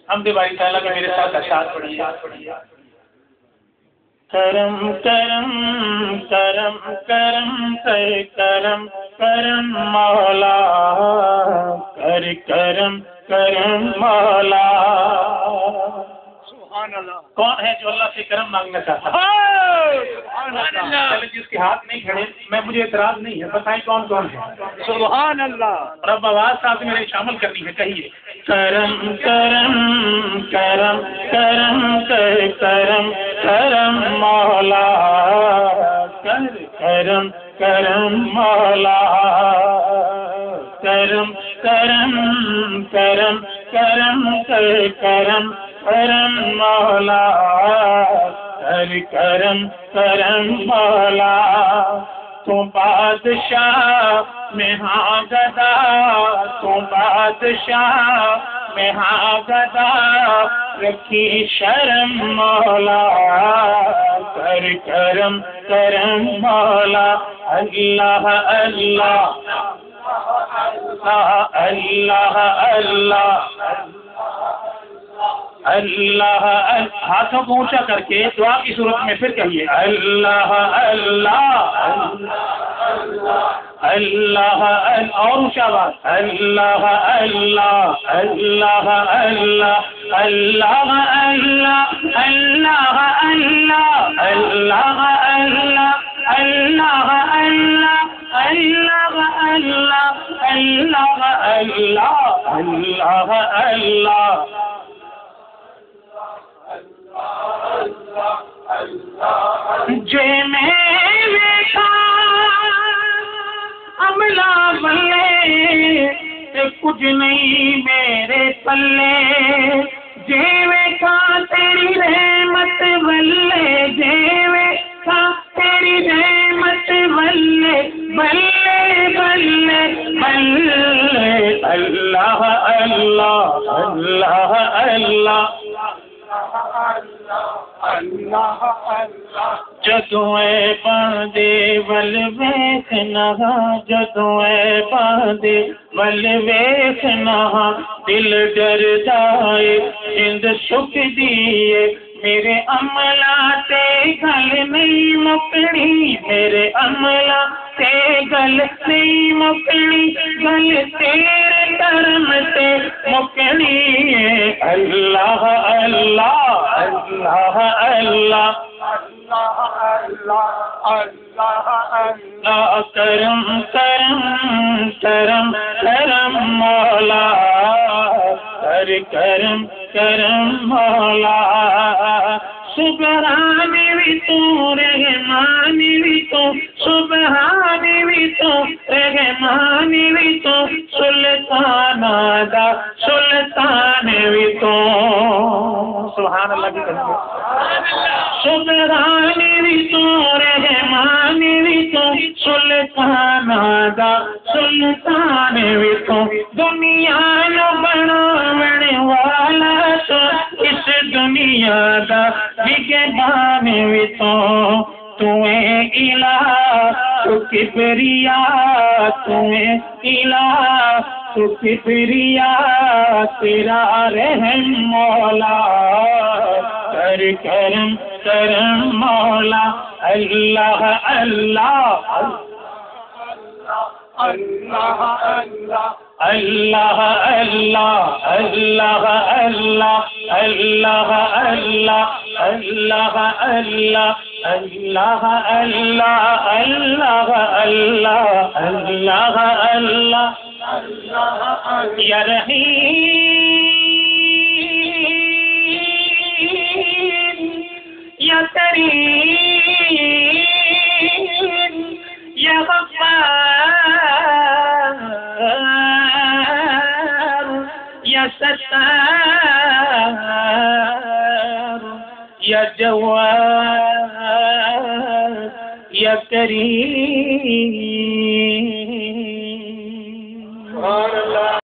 حمد باری تعالیٰ کا میرے ساتھ اشعار پڑھیے. کرم کرم کرم کرم کر کرم کرم مولا کر کرم کرم مولا. کون ہے جو اللہ سے کرم مانگنا چاہتا ہے؟ چلے جس کے ہاتھ نہیں کھڑے میں مجھے اعتراض نہیں ہے، بتائیں کون کون ہے؟ سبحان اللہ. رب آواز ساتھ میرے شامل کرنی ہے، کہیے کرم کرم کرم کرم کر کرم کرم مولا کر کرم کرم مولا کرم کرم کرم کرم کر کرم کرم مولا کر کرم کرم مولا. تو بادشاہ میں ہاں گدا، تو بادشاہ میں ہاں گدا، رکھی شرم مولا کر کرم کرم مولا. اللہ اللہ اللہ اللہ اللہ. ہاتھوں کو اونچا کر کے دعا کی صورت میں پھر کہیے اللہ اللہ اللہ. اور اونچا بات اللہ اللہ اللہ اللہ اللہ اللہ اللہ اللہ اللہ اللہ اللہ اللہ اللہ اللہ اللہ اللہ. جے میں ویکھا عملہ بلے تے کچھ نہیں میرے پلے، جے ویکھا تیری رحمت بلے، جے ویکھا تیری رحمت بلے بلے بلے بلے. اللہ اللہ اللہ اللہ جدوں اے باندے ول ویکھنا، جدوں اے باندے ول ویکھنا، دل ڈردا اے جند سکدی اے. میرے عملہ تے گل نہیں مکڑی، میرے عملہ تے گل نہیں مکڑی، گل تیرے کرم تے مکڑی ہے. اللہ اللہ اللہ اللہ اللہ. کرم کرم کرم کرم مولا کر کرم کرم مولا. سبحانی بھی تو رحمانی بھی تو، سبحانی بھی تو رحمانی بھی تو، سلطان دا سلطان بھی تو. سبحان اللہ بھی کہتے سبحانی بھی تو رحمانی بھی تو، سلطان دا سلطان بھی تو. دنیا نو بناونے والا تو اس دنیا دا نگہبان بھی تو. تمہیں الہ تو کبریا، تمہیں الہ تو کبریا، تیرا رحم مولا کر کرم کرم مولا. اللہ اللہ اللہ اللہ اللہ اللہ اللہ اللہ اللہ اللہ اللہ اللہ اللہ اللہ اللہ اللہ اللہ. یا رحیم یا کریم یا غفار یا ستار یا جواد یا کریم